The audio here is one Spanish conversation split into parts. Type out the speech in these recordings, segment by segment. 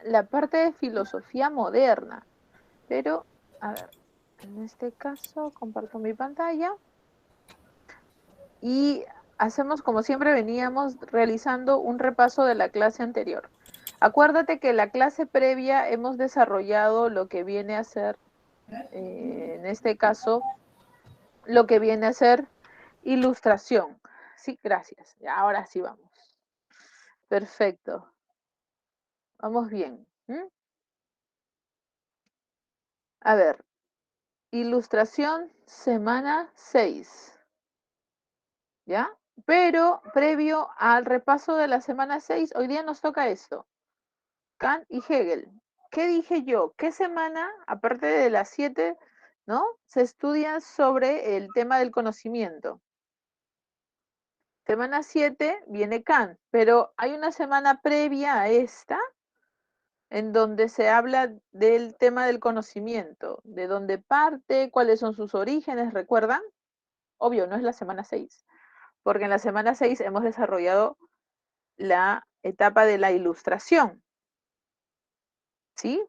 la parte de filosofía moderna. Pero, a ver, en este caso comparto mi pantalla y hacemos como siempre veníamos realizando un repaso de la clase anterior. Acuérdate que la clase previa hemos desarrollado lo que viene a ser, en este caso, lo que viene a ser ilustración. Sí, gracias. Ya, ahora sí vamos. Perfecto. Vamos bien. A ver, ilustración semana 6. ¿Ya? Pero previo al repaso de la semana 6, hoy día nos toca esto, Kant y Hegel. ¿Qué dije yo? ¿Qué semana, aparte de las 7, ¿no? Se estudia sobre el tema del conocimiento. Semana 7 viene Kant, pero hay una semana previa a esta en donde se habla del tema del conocimiento, de dónde parte, cuáles son sus orígenes, ¿recuerdan? Obvio, no es la semana 6, porque en la semana 6 hemos desarrollado la etapa de la ilustración, ¿sí?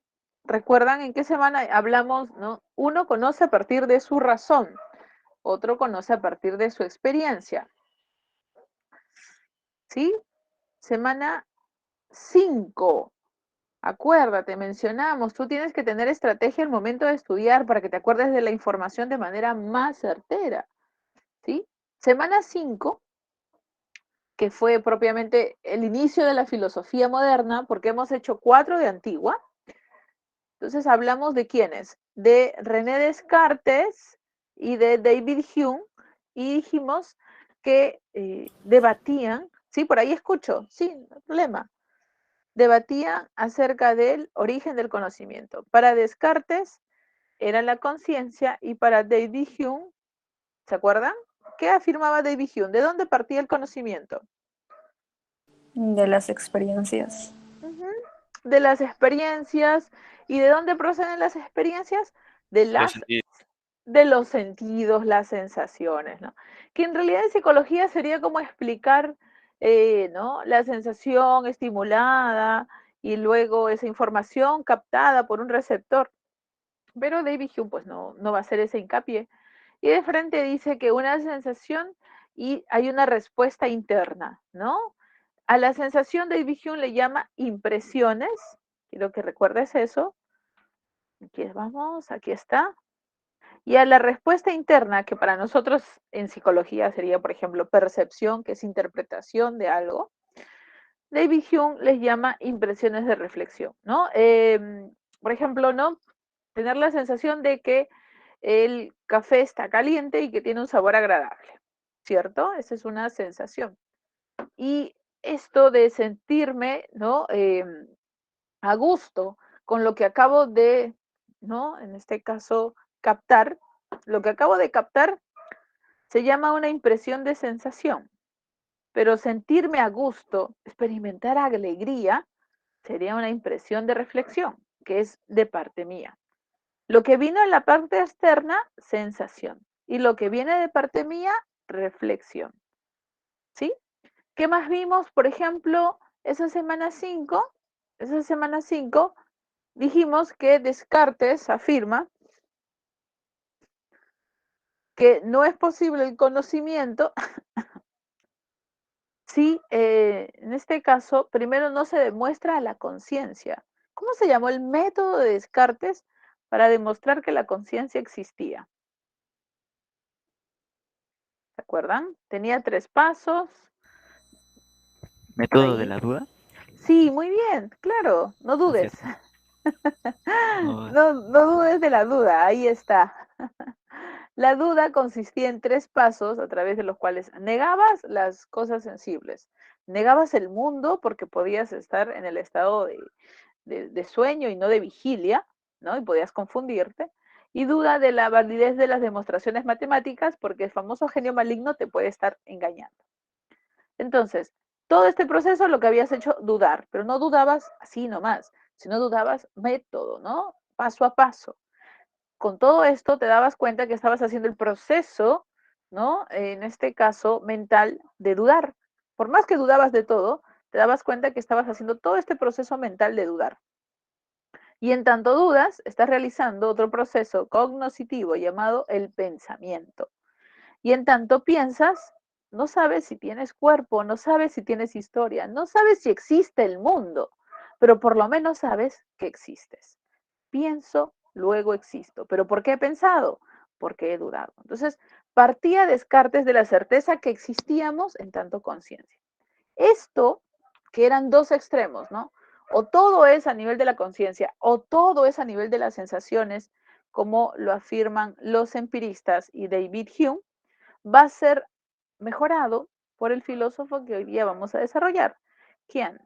¿Recuerdan en qué semana hablamos, no? Uno conoce a partir de su razón, otro conoce a partir de su experiencia, ¿sí? Semana 5. Acuérdate, mencionamos, tú tienes que tener estrategia al momento de estudiar para que te acuerdes de la información de manera más certera, ¿sí? Semana 5, que fue propiamente el inicio de la filosofía moderna, porque hemos hecho 4 de antigua. Entonces hablamos de quiénes, de René Descartes y de David Hume, y dijimos que debatían, sí, por ahí escucho, sí, no hay problema, debatían acerca del origen del conocimiento. Para Descartes era la conciencia y para David Hume, ¿se acuerdan? ¿Qué afirmaba David Hume? ¿De dónde partía el conocimiento? De las experiencias. Ujú. De las experiencias. ¿Y de dónde proceden las experiencias? De Los las sentidos. de los sentidos, las sensaciones, ¿no? Que en realidad en psicología sería como explicar, ¿no? La sensación estimulada y luego esa información captada por un receptor. Pero David Hume pues no va a hacer ese hincapié. Y de frente dice que una sensación y hay una respuesta interna, ¿no? A la sensación David Hume le llama impresiones. Quiero que recuerdes eso. Aquí vamos, aquí está. Y a la respuesta interna, que para nosotros en psicología sería, por ejemplo, percepción, que es interpretación de algo, David Hume les llama impresiones de reflexión, ¿no? Por ejemplo, ¿no? Tener la sensación de que el café está caliente y que tiene un sabor agradable, ¿cierto? Esa es una sensación. Y esto de sentirme, ¿no? A gusto con lo que acabo de, ¿no? En este caso, captar, lo que acabo de captar se llama una impresión de sensación, pero sentirme a gusto, experimentar alegría, sería una impresión de reflexión, que es de parte mía. Lo que vino en la parte externa, sensación. Y lo que viene de parte mía, reflexión. ¿Sí? ¿Qué más vimos? Por ejemplo, esa semana 5 dijimos que Descartes afirma que no es posible el conocimiento si, en este caso, primero no se demuestra la conciencia. ¿Cómo se llamó el método de Descartes para demostrar que la conciencia existía? ¿Se acuerdan? Tenía 3 pasos, por Método de ahí. la duda. Sí, muy bien, claro, no ¿No es dudes. cierto? No, No dudes de la duda, ahí está. La duda consistía en 3 pasos a través de los cuales negabas las cosas sensibles. Negabas el mundo porque podías estar en el estado de sueño y no de vigilia, ¿no? Y podías confundirte. Y duda de la validez de las demostraciones matemáticas porque el famoso genio maligno te puede estar engañando. Entonces, todo este proceso lo que habías hecho dudar, pero no dudabas así nomás, sino dudabas método, ¿no? Paso a paso. Con todo esto te dabas cuenta que estabas haciendo el proceso, ¿no? En este caso, mental de dudar. Por más que dudabas de todo, te dabas cuenta que estabas haciendo todo este proceso mental de dudar. Y en tanto dudas, estás realizando otro proceso cognoscitivo llamado el pensamiento. Y en tanto piensas, no sabes si tienes cuerpo, no sabes si tienes historia, no sabes si existe el mundo, pero por lo menos sabes que existes. Pienso, luego existo. ¿Pero por qué he pensado? Porque he dudado. Entonces, partía Descartes de la certeza que existíamos en tanto conciencia. Esto, que eran dos extremos, ¿no? O todo es a nivel de la conciencia, o todo es a nivel de las sensaciones, como lo afirman los empiristas y David Hume, va a ser mejorado por el filósofo que hoy día vamos a desarrollar. ¿Quién?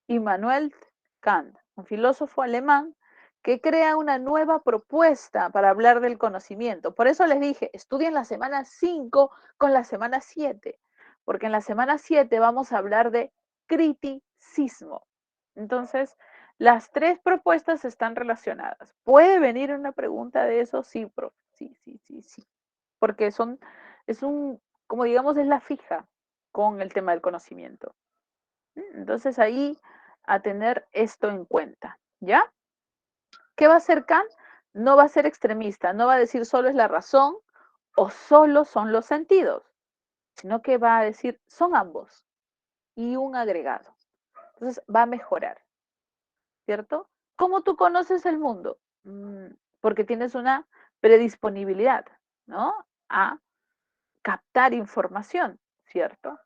Immanuel Kant, un filósofo alemán que crea una nueva propuesta para hablar del conocimiento. Por eso les dije, estudien la semana 5 con la semana 7, porque en la semana 7 vamos a hablar de criticismo. Entonces, las tres propuestas están relacionadas. ¿Puede venir una pregunta de eso? Sí, profe. Sí, sí, sí, sí. Porque es un, como digamos, es la fija con el tema del conocimiento. Entonces ahí a tener esto en cuenta, ¿ya? ¿Qué va a hacer Kant? No va a ser extremista, no va a decir solo es la razón o solo son los sentidos, sino que va a decir son ambos y un agregado. Entonces va a mejorar, ¿cierto? ¿Cómo tú conoces el mundo? Porque tienes una predisponibilidad, ¿no? A captar información, ¿cierto?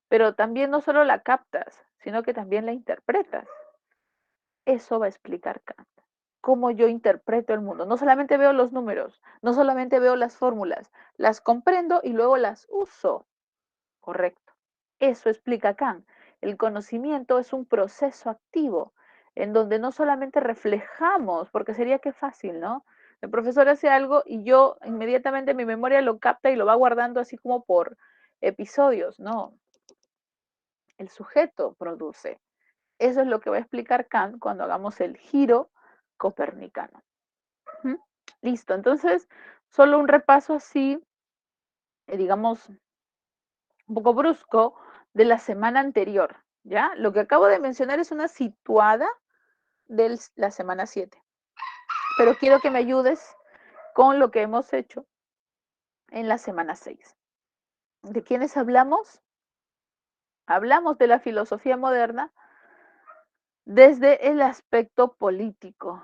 Pero también no solo la captas, sino que también la interpretas. Eso va a explicar Kant. Cómo yo interpreto el mundo. No solamente veo los números, no solamente veo las fórmulas, las comprendo y luego las uso. Correcto. Eso explica Kant. El conocimiento es un proceso activo en donde no solamente reflejamos, porque sería que fácil, ¿no? El profesor hace algo y yo inmediatamente mi memoria lo capta y lo va guardando así como por episodios. No, el sujeto produce. Eso es lo que va a explicar Kant cuando hagamos el giro copernicano. ¿Mm? Listo, entonces, solo un repaso así, digamos, un poco brusco de la semana anterior, ¿ya? Lo que acabo de mencionar es una situada de la semana 7, pero quiero que me ayudes con lo que hemos hecho en la semana 6. ¿De quiénes hablamos? Hablamos de la filosofía moderna desde el aspecto político.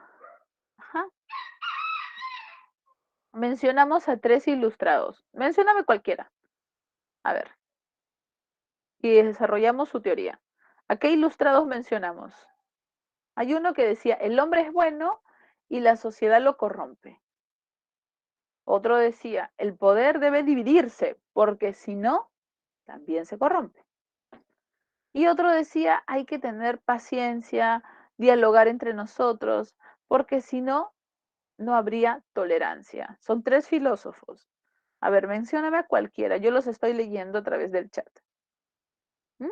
Ajá. Mencionamos a 3 ilustrados. Mencióname cualquiera. A ver. Y desarrollamos su teoría. ¿A qué ilustrados mencionamos? Hay uno que decía, el hombre es bueno y la sociedad lo corrompe. Otro decía, el poder debe dividirse, porque si no, también se corrompe. Y otro decía, hay que tener paciencia, dialogar entre nosotros, porque si no, no habría tolerancia. Son 3 filósofos. A ver, mencióname a cualquiera. Yo los estoy leyendo a través del chat. ¿Mm?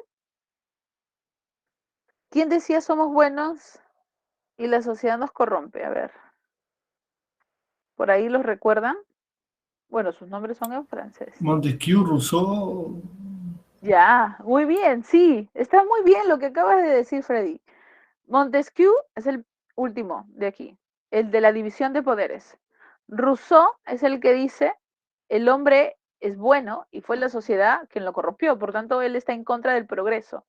¿Quién decía somos buenos y la sociedad nos corrompe? A ver, ¿por ahí los recuerdan? Bueno, sus nombres son en francés. Montesquieu, Rousseau. Ya, muy bien, sí, está muy bien lo que acabas de decir, Freddy. Montesquieu es el último de aquí, el de la división de poderes. Rousseau es el que dice, el hombre es bueno y fue la sociedad quien lo corrompió, por tanto él está en contra del progreso.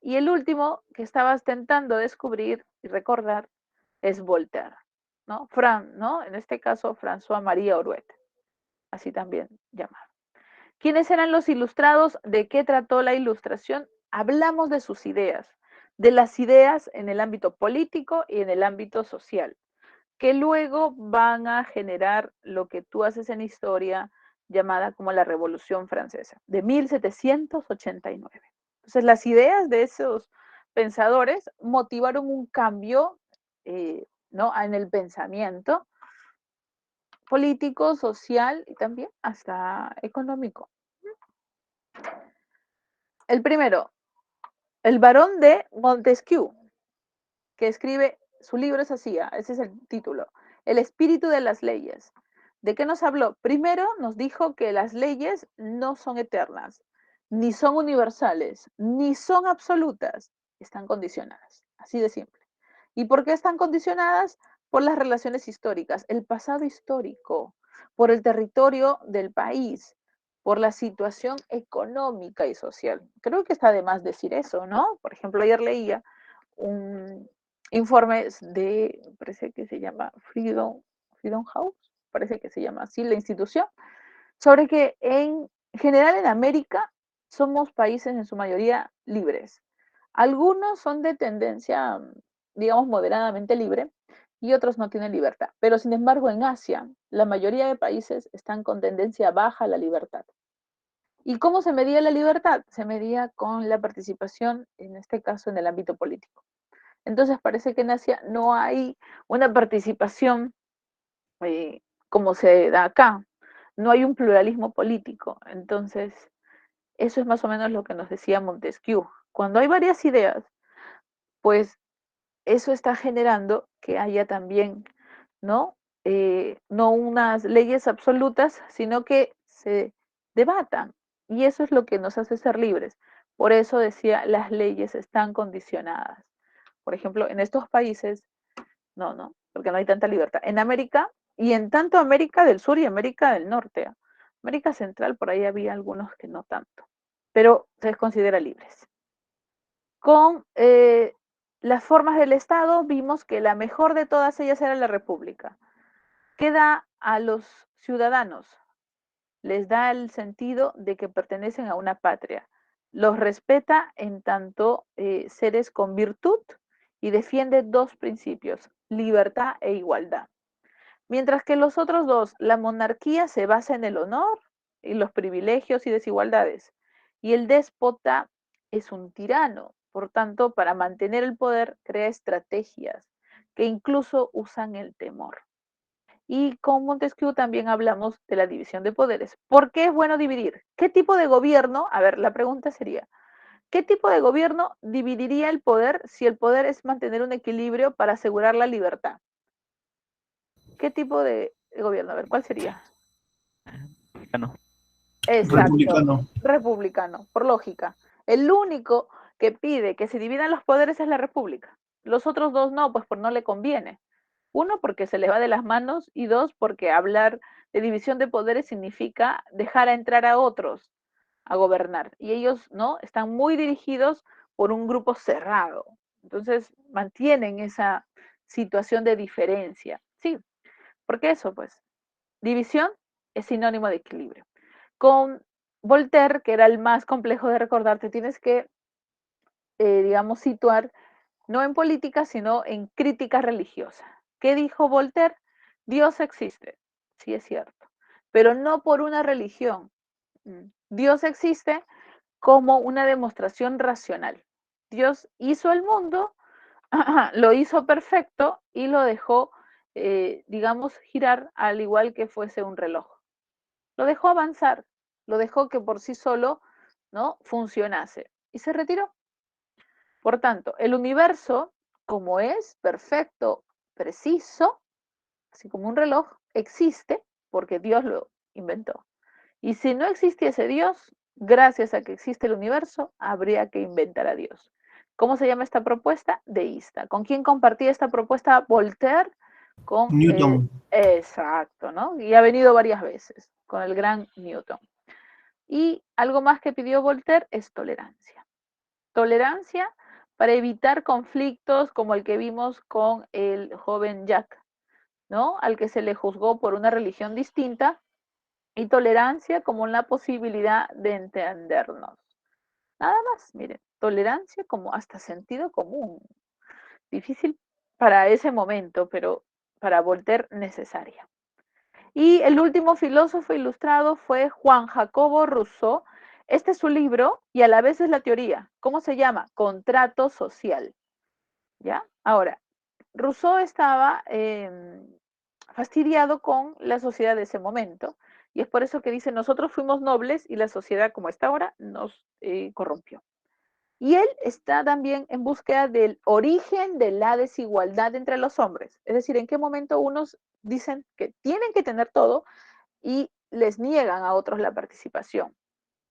Y el último que estabas tentando descubrir y recordar es Voltaire, ¿no? ¿no? En este caso, François-Marie Arouet, así también llamado. ¿Quiénes eran los ilustrados? ¿De qué trató la ilustración? Hablamos de sus ideas, de las ideas en el ámbito político y en el ámbito social, que luego van a generar lo que tú haces en historia llamada como la Revolución Francesa, de 1789. Entonces, las ideas de esos pensadores motivaron un cambio ¿no? en el pensamiento político, social y también hasta económico. El primero, el barón de Montesquieu, que escribe, su libro es así, ese es el título, El espíritu de las leyes. ¿De qué nos habló? Primero nos dijo que las leyes no son eternas, ni son universales, ni son absolutas, están condicionadas, así de simple. ¿Y por qué están condicionadas? Por las relaciones históricas, el pasado histórico, por el territorio del país, por la situación económica y social. Creo que está de más decir eso, ¿no? Por ejemplo, ayer leía un informe de, parece que se llama Freedom House, parece que se llama así la institución, sobre que en general en América somos países en su mayoría libres. Algunos son de tendencia, digamos, moderadamente libre y otros no tienen libertad. Pero sin embargo, en Asia, la mayoría de países están con tendencia baja a la libertad. ¿Y cómo se medía la libertad? Se medía con la participación, en este caso, en el ámbito político. Entonces parece que en Asia no hay una participación como se da acá. No hay un pluralismo político. Entonces, eso es más o menos lo que nos decía Montesquieu. Cuando hay varias ideas, pues eso está generando que haya también, ¿no? No unas leyes absolutas, sino que se debatan. Y eso es lo que nos hace ser libres. Por eso decía, las leyes están condicionadas. Por ejemplo, en estos países, no, porque no hay tanta libertad. En América, y en tanto América del Sur y América del Norte, América Central, por ahí había algunos que no tanto, pero se les considera libres. Con las formas del Estado vimos que la mejor de todas ellas era la República, que da a los ciudadanos, les da el sentido de que pertenecen a una patria, los respeta en tanto seres con virtud y defiende dos principios, libertad e igualdad. Mientras que los otros dos, la monarquía se basa en el honor y los privilegios y desigualdades, y el déspota es un tirano. Por tanto, para mantener el poder, crea estrategias que incluso usan el temor. Y con Montesquieu también hablamos de la división de poderes. ¿Por qué es bueno dividir? ¿Qué tipo de gobierno? A ver, la pregunta sería, ¿qué tipo de gobierno dividiría el poder si el poder es mantener un equilibrio para asegurar la libertad? ¿Qué tipo de gobierno? A ver, ¿cuál sería? Mexicano. Exacto, Republicano. republicano, por lógica. El único que pide que se dividan los poderes es la república. Los otros dos no, pues no le conviene. Uno, porque se les va de las manos y dos, porque hablar de división de poderes significa dejar a entrar a otros a gobernar. Y ellos, ¿no? Están muy dirigidos por un grupo cerrado. Entonces, mantienen esa situación de diferencia. Sí, porque eso, pues, división es sinónimo de equilibrio. Con Voltaire, que era el más complejo de recordar, te tienes que, digamos, situar no en política, sino en crítica religiosa. ¿Qué dijo Voltaire? Dios existe, sí es cierto, pero no por una religión. Dios existe como una demostración racional. Dios hizo el mundo, lo hizo perfecto y lo dejó, digamos, girar al igual que fuese un reloj. Lo dejó avanzar, lo dejó que por sí solo, ¿no? Funcionase y se retiró. Por tanto, el universo, como es perfecto, preciso, así como un reloj, existe porque Dios lo inventó. Y si no existiese Dios, gracias a que existe el universo, habría que inventar a Dios. ¿Cómo se llama esta propuesta? Deísta. ¿Con quién compartía esta propuesta Voltaire? Con Newton. exacto, ¿no? Y ha venido varias veces con el gran Newton. Y algo más que pidió Voltaire es tolerancia. Tolerancia para evitar conflictos como el que vimos con el joven Jack, ¿no? Al que se le juzgó por una religión distinta, y tolerancia como la posibilidad de entendernos. Nada más, miren, tolerancia como hasta sentido común. Difícil para ese momento, pero para Voltaire necesaria. Y el último filósofo ilustrado fue Juan Jacobo Rousseau. Este es su libro y a la vez es la teoría. ¿Cómo se llama? Contrato social. ¿Ya? Ahora, Rousseau estaba fastidiado con la sociedad de ese momento y es por eso que dice, nosotros fuimos nobles y la sociedad como está ahora nos corrompió. Y él está también en búsqueda del origen de la desigualdad entre los hombres, es decir, en qué momento unos dicen que tienen que tener todo y les niegan a otros la participación.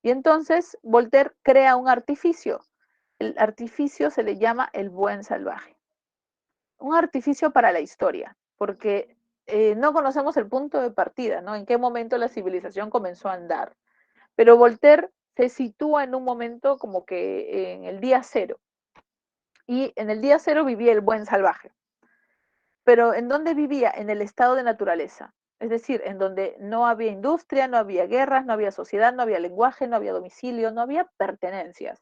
Y entonces Voltaire crea un artificio. El artificio se le llama el buen salvaje. un artificio para la historia, porque no conocemos el punto de partida, ¿no? En qué momento la civilización comenzó a andar. Pero Voltaire se sitúa en un momento como que en el día cero. Y en el día cero vivía el buen salvaje. Pero ¿en dónde vivía? En el estado de naturaleza. Es decir, en donde no había industria, no había guerras, no había sociedad, no había lenguaje, no había domicilio, no había pertenencias.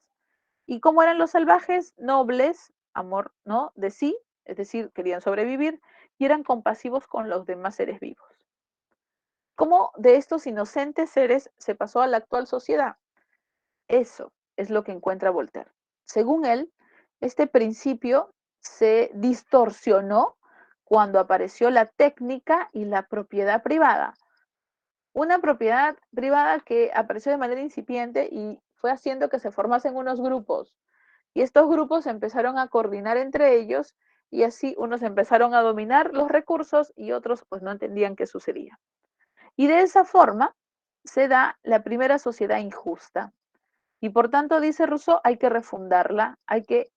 ¿Y cómo eran los salvajes? Nobles, amor, ¿no? De sí, es decir, querían sobrevivir y eran compasivos con los demás seres vivos. ¿Cómo de estos inocentes seres se pasó a la actual sociedad? Eso es lo que encuentra Voltaire. Según él, este principio se distorsionó cuando apareció la técnica y la propiedad privada. Una propiedad privada que apareció de manera incipiente y fue haciendo que se formasen unos grupos. Y estos grupos se empezaron a coordinar entre ellos y así unos empezaron a dominar los recursos y otros pues no entendían qué sucedía. Y de esa forma se da la primera sociedad injusta. Y por tanto, dice Rousseau, hay que refundarla, hay que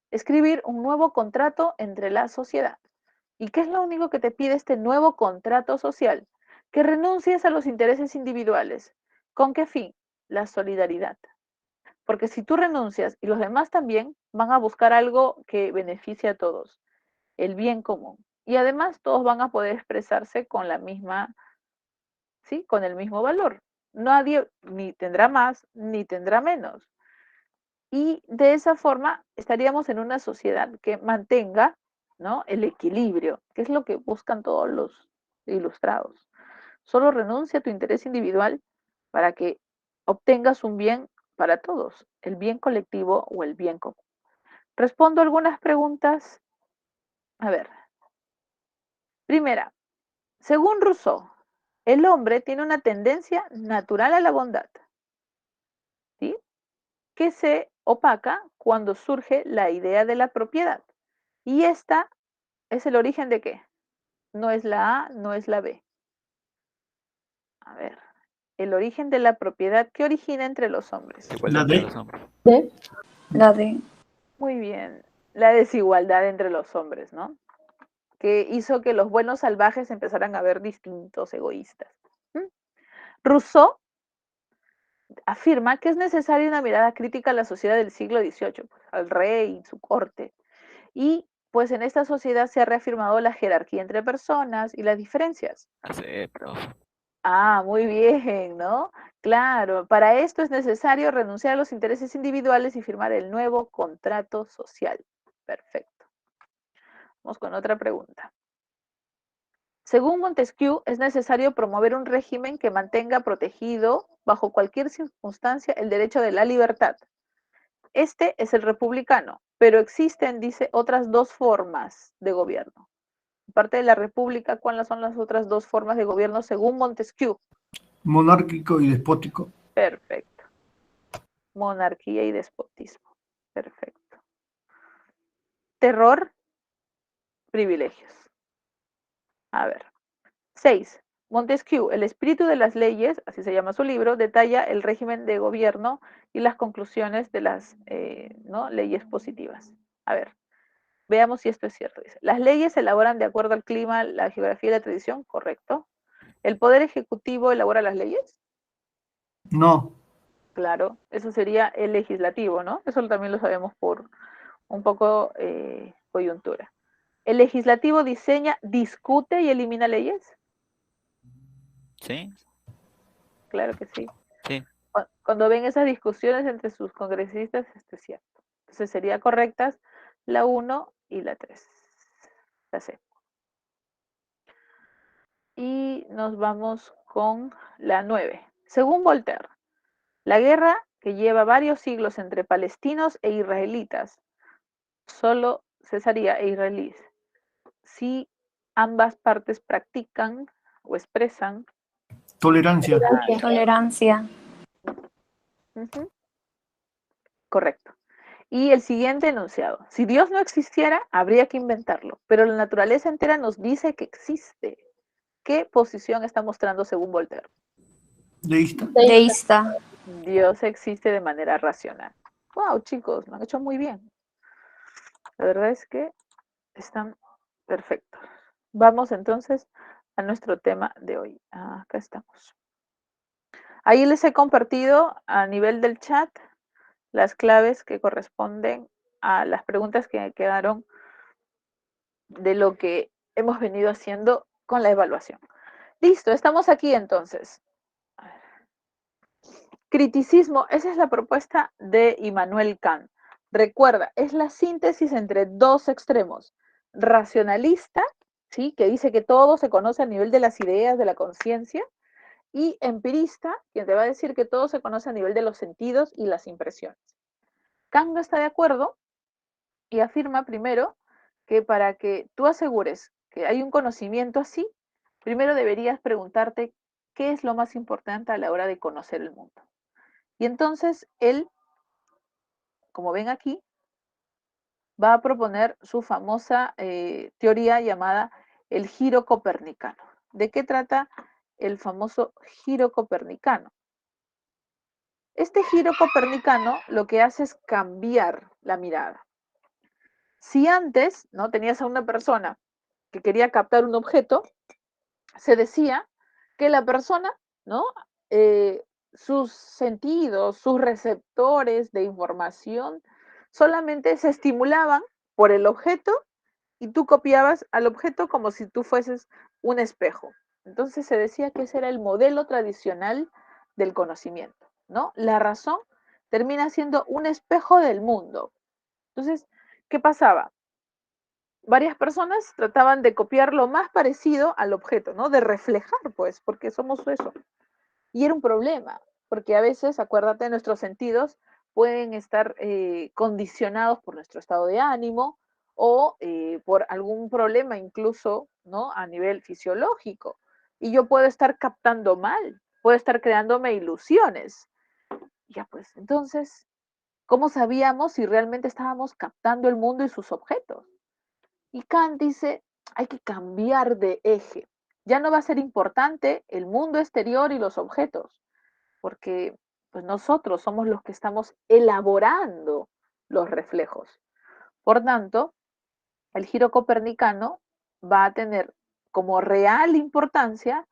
escribir un nuevo contrato entre la sociedad. ¿Y qué es lo único que te pide este nuevo contrato social? Que renuncies a los intereses individuales. ¿Con qué fin? La solidaridad. Porque si tú renuncias y los demás también, van a buscar algo que beneficie a todos, el bien común. Y además todos van a poder expresarse con la misma, ¿sí? Con el mismo valor. Nadie ni tendrá más ni tendrá menos. Y de esa forma estaríamos en una sociedad que mantenga, ¿no? El equilibrio, que es lo que buscan todos los ilustrados. Solo renuncia a tu interés individual para que obtengas un bien para todos, el bien colectivo o el bien común. Respondo algunas preguntas. A ver, primera, según Rousseau, el hombre tiene una tendencia natural a la bondad, ¿sí? Que se opaca cuando surge la idea de la propiedad. Y esta es el origen de qué? No es la A, no es la B. A ver, el origen de la propiedad que origina entre los hombres. Igualdad La entre D. los hombres. ¿De? La de. Muy bien, la desigualdad entre los hombres, ¿no? Que hizo que los buenos salvajes empezaran a ver distintos, egoístas. ¿Mm? Rousseau afirma que es necesaria una mirada crítica a la sociedad del siglo XVIII, pues, al rey y su corte. Y pues en esta sociedad se ha reafirmado la jerarquía entre personas y las diferencias. Acepto. Ah, muy bien, ¿no? Claro, para esto es necesario renunciar a los intereses individuales y firmar el nuevo contrato social. Perfecto. Vamos con otra pregunta. Según Montesquieu, es necesario promover un régimen que mantenga protegido, bajo cualquier circunstancia, el derecho de la libertad. Este es el republicano, pero existen, dice, otras dos formas de gobierno. Aparte de la república, ¿cuáles son las otras dos formas de gobierno según Montesquieu? Monárquico y despótico. Perfecto. Monarquía y despotismo. Perfecto. Terror, privilegios. A ver. 6. Montesquieu, el espíritu de las leyes, así se llama su libro, detalla el régimen de gobierno y las conclusiones de las ¿no? leyes positivas. A ver, veamos si esto es cierto. Dice, las leyes se elaboran de acuerdo al clima, la geografía y la tradición, correcto. ¿El poder ejecutivo elabora las leyes? No. Claro, eso sería el legislativo, ¿no? Eso también lo sabemos por un poco coyuntura. ¿El legislativo diseña, discute y elimina leyes? ¿Sí? Claro que sí. Sí. Cuando ven esas discusiones entre sus congresistas, esto es cierto. Entonces sería correctas la 1 y la 3. La C. Y nos vamos con la 9. Según Voltaire, la guerra que lleva varios siglos entre palestinos e israelitas solo cesaría e israelíes si ambas partes practican o expresan Tolerancia. Tolerancia. Ujú, correcto. Y el siguiente enunciado. Si Dios no existiera, habría que inventarlo, pero la naturaleza entera nos dice que existe. ¿Qué posición está mostrando según Voltaire? Deísta. Deísta. Dios existe de manera racional. Wow, chicos, lo han hecho muy bien. La verdad es que están Perfecto. Vamos entonces a nuestro tema de hoy. Acá estamos. Ahí les he compartido a nivel del chat las claves que corresponden a las preguntas que quedaron de lo que hemos venido haciendo con la evaluación. Listo, estamos aquí entonces. Criticismo, esa es la propuesta de Immanuel Kant. Recuerda, es la síntesis entre dos extremos. Racionalista, ¿sí? Que dice que todo se conoce a nivel de las ideas, de la conciencia, y empirista, quien te va a decir que todo se conoce a nivel de los sentidos y las impresiones. Kant no está de acuerdo y afirma primero que para que tú asegures que hay un conocimiento así, primero deberías preguntarte qué es lo más importante a la hora de conocer el mundo. Y entonces él, como ven aquí, va a proponer su famosa teoría llamada el giro copernicano. ¿De qué trata el famoso giro copernicano? Este giro copernicano lo que hace es cambiar la mirada. Si antes, ¿no?, tenías a una persona que quería captar un objeto, se decía que la persona, ¿no?, sus sentidos, sus receptores de información solamente se estimulaban por el objeto y tú copiabas al objeto como si tú fueses un espejo. Entonces se decía que ese era el modelo tradicional del conocimiento, ¿no? La razón termina siendo un espejo del mundo. Entonces, ¿qué pasaba? Varias personas trataban de copiar lo más parecido al objeto, ¿no? De reflejar, pues, porque somos eso. Y era un problema, porque a veces, acuérdate, nuestros sentidos pueden estar condicionados por nuestro estado de ánimo o por algún problema incluso, ¿no?, a nivel fisiológico. Y yo puedo estar captando mal, puedo estar creándome ilusiones. Ya pues, entonces, ¿cómo sabíamos si realmente estábamos captando el mundo y sus objetos? Y Kant dice, hay que cambiar de eje. Ya no va a ser importante el mundo exterior y los objetos, porque pues nosotros somos los que estamos elaborando los reflejos. Por tanto, el giro copernicano va a tener como real importancia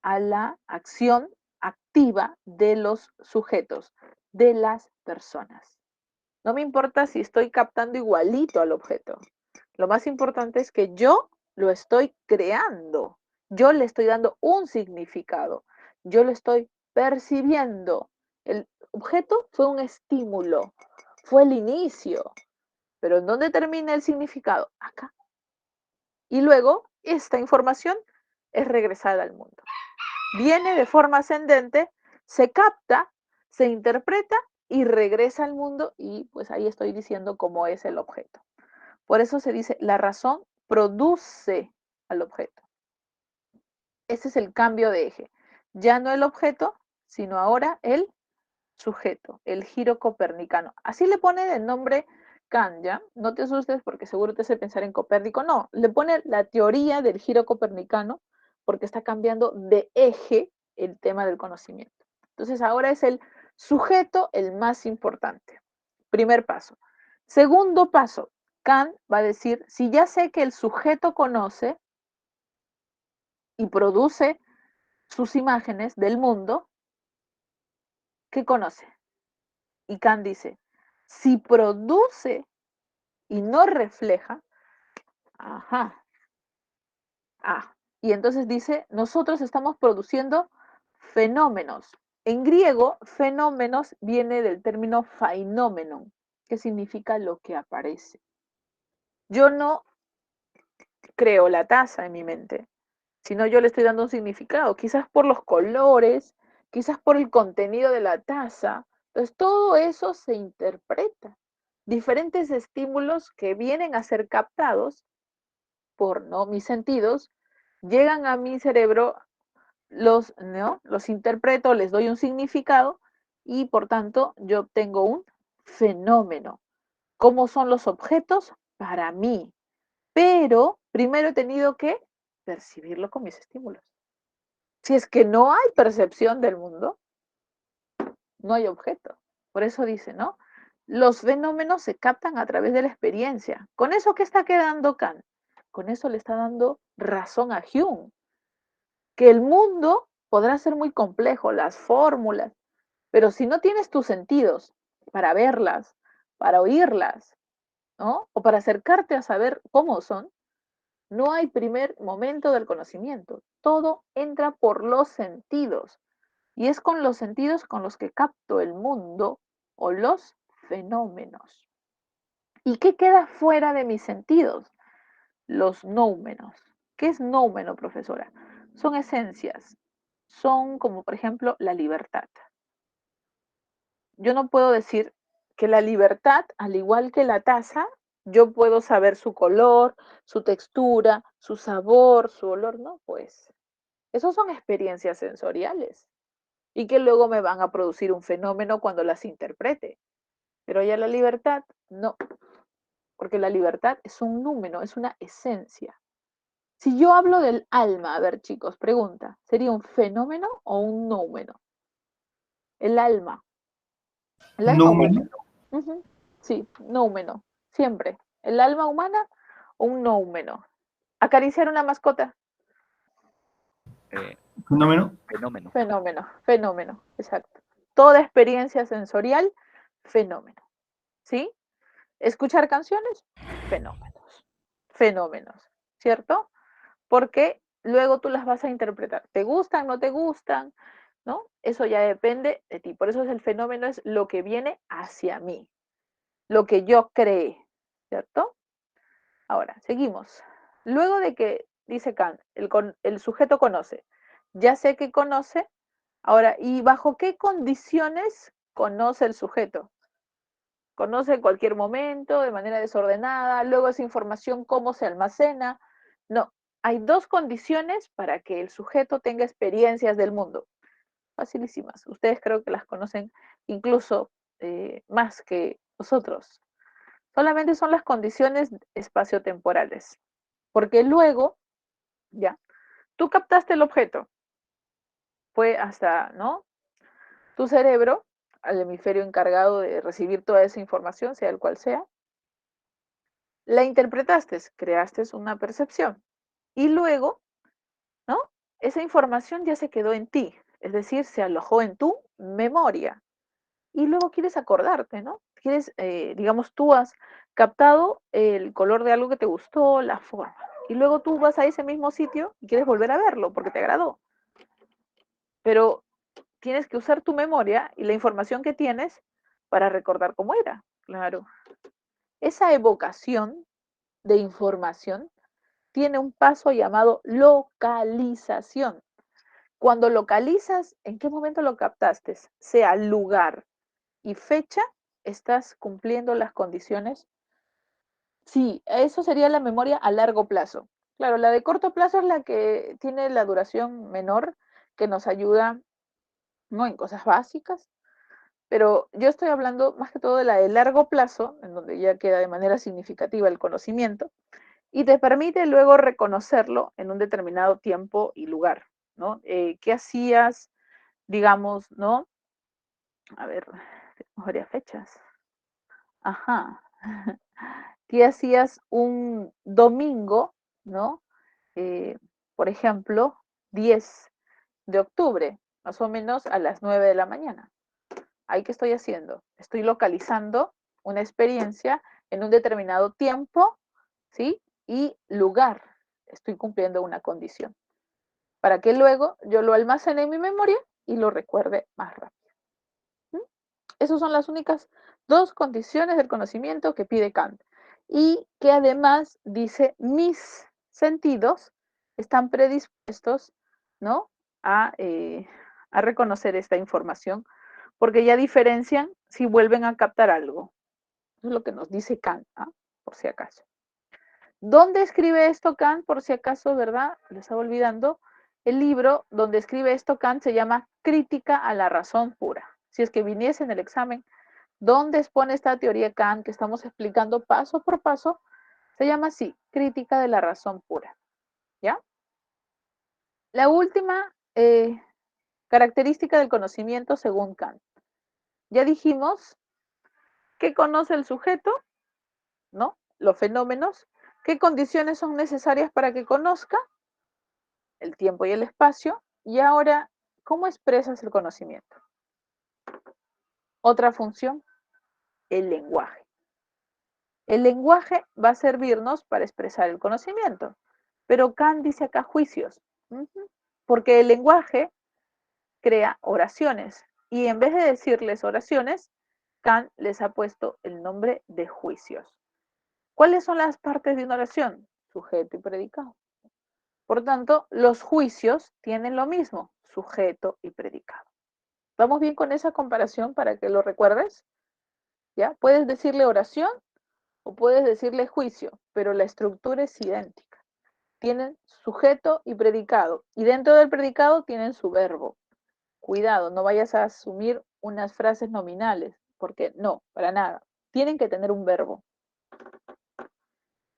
a la acción activa de los sujetos, de las personas. No me importa si estoy captando igualito al objeto. Lo más importante es que yo lo estoy creando. Yo le estoy dando un significado. Yo lo estoy percibiendo. El objeto fue un estímulo, fue el inicio. Pero ¿en dónde termina el significado? Acá. Y luego esta información es regresada al mundo. Viene de forma ascendente, se capta, se interpreta y regresa al mundo y pues ahí estoy diciendo cómo es el objeto. Por eso se dice, la razón produce al objeto. Ese es el cambio de eje. Ya no el objeto, sino ahora el sujeto, el giro copernicano. Así le pone el nombre Kant, ¿ya? No te asustes porque seguro te hace pensar en Copérnico. No, le pone la teoría del giro copernicano porque está cambiando de eje el tema del conocimiento. Entonces ahora es el sujeto el más importante. Primer paso. Segundo paso, Kant va a decir, si ya sé que el sujeto conoce y produce sus imágenes del mundo, ¿qué conoce? Y Kant dice, si produce y no refleja, ajá, y entonces dice, nosotros estamos produciendo fenómenos. En griego, fenómenos viene del término phainommenon, que significa lo que aparece. Yo no creo la taza en mi mente, sino yo le estoy dando un significado, quizás por los colores, quizás por el contenido de la taza. Entonces, todo eso se interpreta. Diferentes estímulos que vienen a ser captados por, ¿no?, mis sentidos, llegan a mi cerebro, ¿no?, los interpreto, les doy un significado y por tanto yo obtengo un fenómeno. ¿Cómo son los objetos para mí? Pero primero he tenido que percibirlo con mis estímulos. Si es que no hay percepción del mundo, no hay objeto. Por eso dice, ¿no? Los fenómenos se captan a través de la experiencia. ¿Con eso qué está quedando Kant? con eso le está dando razón a Hume, que el mundo podrá ser muy complejo, las fórmulas, pero si no tienes tus sentidos para verlas, para oírlas, ¿no? O para acercarte a saber cómo son, no hay primer momento del conocimiento. Todo entra por los sentidos. Y es con los sentidos con los que capto el mundo o los fenómenos. ¿Y qué queda fuera de mis sentidos? Los nóumenos. ¿Qué es nóumeno, profesora? Son esencias. Son como, por ejemplo, la libertad. Yo no puedo decir que la libertad, al igual que la taza, yo puedo saber su color, su textura, su sabor, su olor. No, pues, esos son experiencias sensoriales y que luego me van a producir un fenómeno cuando las interprete. Pero ya la libertad, no, porque la libertad es un número, es una esencia. Si yo hablo del alma, a ver chicos, pregunta, ¿sería un fenómeno o un número? El alma. El alma humana. Númeno. Sí, número, siempre. El alma humana, un número. Acariciar una mascota. Fenómeno. Fenómeno. Fenómeno, exacto. Toda experiencia sensorial, fenómeno. ¿Sí? Escuchar canciones, fenómenos, ¿cierto? Porque luego tú las vas a interpretar. ¿Te gustan, no te gustan? ¿No? Eso ya depende de ti. Por eso el fenómeno es lo que viene hacia mí, lo que yo cree, ¿cierto? Ahora, seguimos. Luego de que, dice Kant, el sujeto conoce. Ya sé que conoce. Ahora, ¿y bajo qué condiciones conoce el sujeto? Conoce en cualquier momento, de manera desordenada, luego esa información, ¿cómo se almacena? No, hay dos condiciones para que el sujeto tenga experiencias del mundo. Facilísimas. Ustedes creo que las conocen incluso más que nosotros. Solamente son las condiciones espaciotemporales. Porque luego, ya, tú captaste el objeto. Fue hasta, ¿no? Tu cerebro, al hemisferio encargado de recibir toda esa información, sea el cual sea, la interpretaste, creaste una percepción. Y luego, ¿no? Esa información ya se quedó en ti, es decir, se alojó en tu memoria. Y luego quieres acordarte, ¿no? Quieres, digamos, tú has captado el color de algo que te gustó, la forma. Y luego tú vas a ese mismo sitio y quieres volver a verlo porque te agradó. Pero tienes que usar tu memoria y la información que tienes para recordar cómo era. Claro. Esa evocación de información tiene un paso llamado localización. Cuando localizas, ¿en qué momento lo captaste? Sea lugar y fecha, estás cumpliendo las condiciones. Sí, eso sería la memoria a largo plazo. Claro, la de corto plazo es la que tiene la duración menor, que nos ayuda, ¿no? En cosas básicas, pero yo estoy hablando más que todo de la de largo plazo, en donde ya queda de manera significativa el conocimiento, y te permite luego reconocerlo en un determinado tiempo y lugar, ¿no? ¿Qué hacías, digamos, ¿no? A ver, tenemos varias fechas. Ajá. ¿Qué hacías un domingo, ¿no? Eh, por ejemplo, 10 de octubre, más o menos a las 9 de la mañana. ¿Ahí qué estoy haciendo? Estoy localizando una experiencia en un determinado tiempo, ¿sí? Y lugar. Estoy cumpliendo una condición. Para que luego yo lo almacene en mi memoria y lo recuerde más rápido. ¿Mm? Esas son las únicas dos condiciones del conocimiento que pide Kant. Y que además dice, mis sentidos están predispuestos, ¿no? A reconocer esta información, porque ya diferencian si vuelven a captar algo. Eso es lo que nos dice Kant, ¿ah? Por si acaso. ¿Dónde escribe esto Kant? Por si acaso, ¿verdad? Lo estaba olvidando. El libro donde escribe esto Kant se llama Crítica a la razón pura. Si es que viniese en el examen, ¿dónde expone esta teoría Kant que estamos explicando paso por paso? Se llama así, Crítica de la razón pura. ¿Ya? La última característica del conocimiento según Kant. Ya dijimos que conoce el sujeto, ¿no? Los fenómenos, ¿Qué condiciones son necesarias para que conozca? El tiempo y el espacio. Y ahora, ¿cómo expresas el conocimiento? Otra función, el lenguaje. El lenguaje va a servirnos para expresar el conocimiento, pero Kant dice acá juicios, porque el lenguaje crea oraciones y en vez de decirles oraciones, Kant les ha puesto el nombre de juicios. ¿Cuáles son las partes de una oración? Sujeto y predicado. Por tanto, los juicios tienen lo mismo, sujeto y predicado. ¿Vamos bien con esa comparación para que lo recuerdes? ¿Ya? Puedes decirle oración o puedes decirle juicio, pero la estructura es idéntica. Tienen sujeto y predicado, y dentro del predicado tienen su verbo. Cuidado, no vayas a asumir unas frases nominales, porque no, para nada. Tienen que tener un verbo.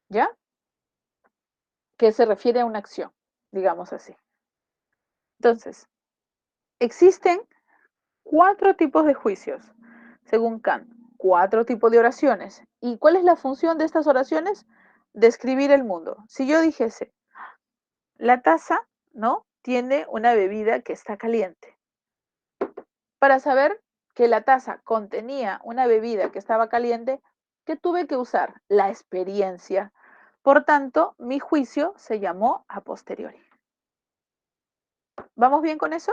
¿Ya? Que se refiere a una acción, digamos así. Entonces, existen 4 tipos de juicios, según Kant, 4 tipos de oraciones. ¿Y cuál es la función de estas oraciones? Describir el mundo. Si yo dijese, la taza, ¿no? Tiene una bebida que está caliente. Para saber que la taza contenía una bebida que estaba caliente, ¿qué tuve que usar? La experiencia. Por tanto, mi juicio se llamó a posteriori. ¿Vamos bien con eso?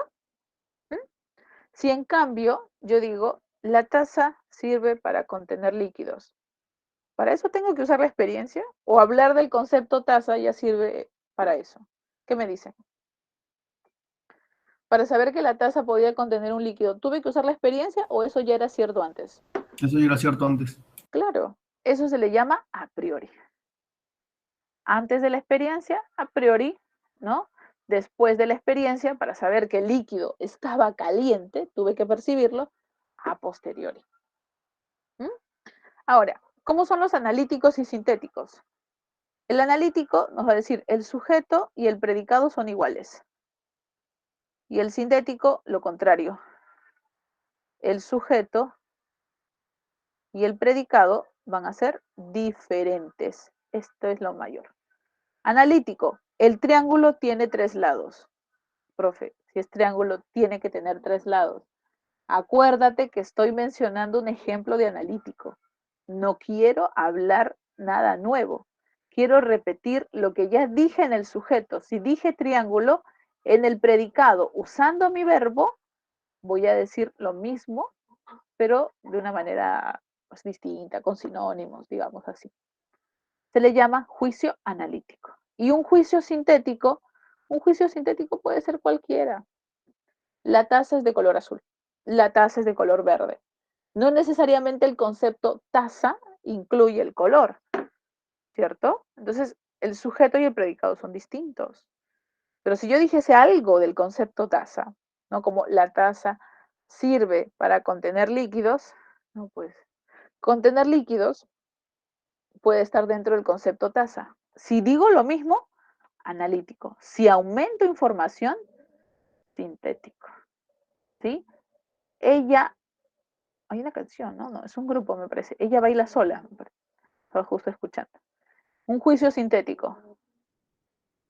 Si en cambio yo digo, la taza sirve para contener líquidos, ¿para eso tengo que usar la experiencia? ¿O hablar del concepto taza ya sirve para eso? ¿Qué me dicen? Para saber que la taza podía contener un líquido, ¿tuve que usar la experiencia o eso ya era cierto antes? Eso ya era cierto antes. Claro, eso se le llama a priori. Antes de la experiencia, a priori, ¿no? Después de la experiencia, para saber que el líquido estaba caliente, tuve que percibirlo a posteriori. Ahora, ¿cómo son los analíticos y sintéticos? El analítico nos va a decir el sujeto y el predicado son iguales. Y el sintético, lo contrario. El sujeto y el predicado van a ser diferentes. Esto es lo mayor. Analítico, el triángulo tiene 3 lados. Profe, si es triángulo, tiene que tener 3 lados. Acuérdate que estoy mencionando un ejemplo de analítico. No quiero hablar nada nuevo. Quiero repetir lo que ya dije en el sujeto. Si dije triángulo, en el predicado, usando mi verbo, voy a decir lo mismo, pero de una manera pues, distinta, con sinónimos, digamos así. Se le llama juicio analítico. Y un juicio sintético puede ser cualquiera. La taza es de color azul, la taza es de color verde. No necesariamente el concepto taza incluye el color, ¿cierto? Entonces, el sujeto y el predicado son distintos. Pero si yo dijese algo del concepto taza, ¿no? Como la taza sirve para contener líquidos, no, pues, contener líquidos puede estar dentro del concepto taza. Si digo lo mismo, analítico. Si aumento información, sintético. ¿Sí? Ella, hay una canción, ¿no? No, es un grupo, me parece. Ella baila sola, me parece. Estaba justo escuchando. Un juicio sintético.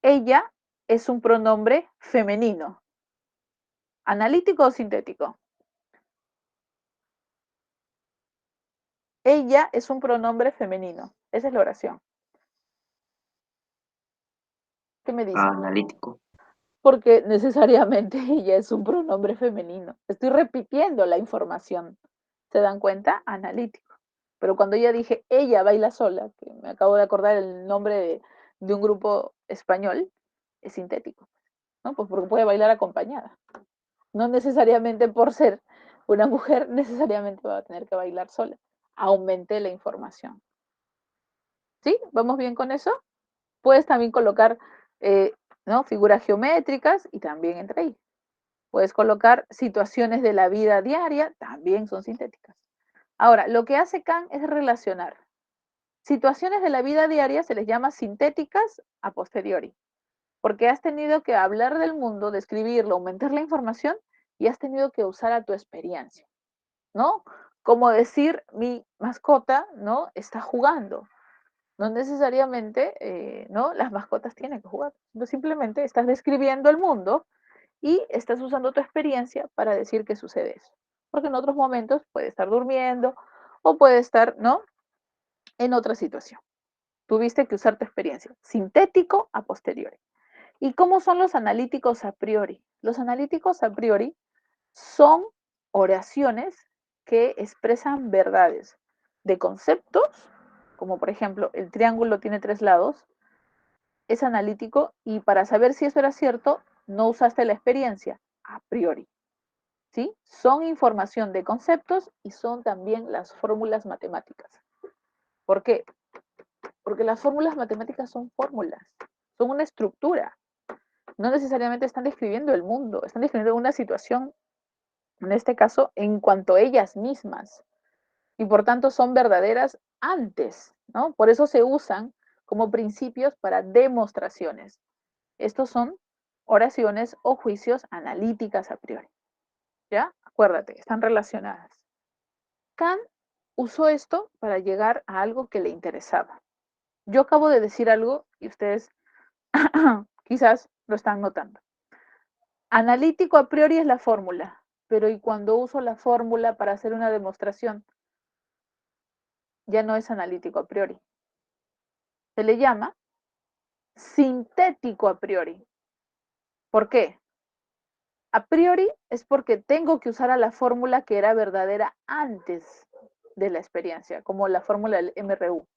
Ella es un pronombre femenino. ¿Analítico o sintético? Ella es un pronombre femenino. Esa es la oración. ¿Qué me dice? Analítico. Porque necesariamente ella es un pronombre femenino. Estoy repitiendo la información. ¿Se dan cuenta? Analítico. Pero cuando ya dije ella baila sola, que me acabo de acordar el nombre de un grupo español, es sintético, ¿no? Pues porque puede bailar acompañada. No necesariamente por ser una mujer, necesariamente va a tener que bailar sola. Aumenté la información. ¿Sí? ¿Vamos bien con eso? Puedes también colocar ¿no? figuras geométricas y también entra ahí. Puedes colocar situaciones de la vida diaria, también son sintéticas. Ahora, lo que hace Kant es relacionar. Situaciones de la vida diaria se les llama sintéticas a posteriori, porque has tenido que hablar del mundo, describirlo, aumentar la información y has tenido que usar a tu experiencia, ¿no? Como decir, mi mascota, ¿no? Está jugando. No necesariamente, ¿no? Las mascotas tienen que jugar. No, simplemente estás describiendo el mundo y estás usando tu experiencia para decir que sucede eso. Porque en otros momentos puede estar durmiendo o puede estar, ¿no? En otra situación. Tuviste que usar tu experiencia. Sintético a posteriori. ¿Y cómo son los analíticos a priori? Los analíticos a priori son oraciones que expresan verdades de conceptos, como por ejemplo el triángulo tiene 3 lados, es analítico y para saber si eso era cierto, no usaste la experiencia a priori. ¿Sí? Son información de conceptos y son también las fórmulas matemáticas. ¿Por qué? Porque las fórmulas matemáticas son fórmulas, son una estructura. No necesariamente están describiendo el mundo, están describiendo una situación, en este caso, en cuanto a ellas mismas. Y por tanto son verdaderas antes, ¿no? Por eso se usan como principios para demostraciones. Estos son oraciones o juicios analíticas a priori. ¿Ya? Acuérdate, están relacionadas. Kant usó esto para llegar a algo que le interesaba. Yo acabo de decir algo y ustedes quizás lo están notando. Analítico a priori es la fórmula, pero ¿y cuando uso la fórmula para hacer una demostración? Ya no es analítico a priori. Se le llama sintético a priori. ¿Por qué? A priori es porque tengo que usar a la fórmula que era verdadera antes de la experiencia, como la fórmula del MRU.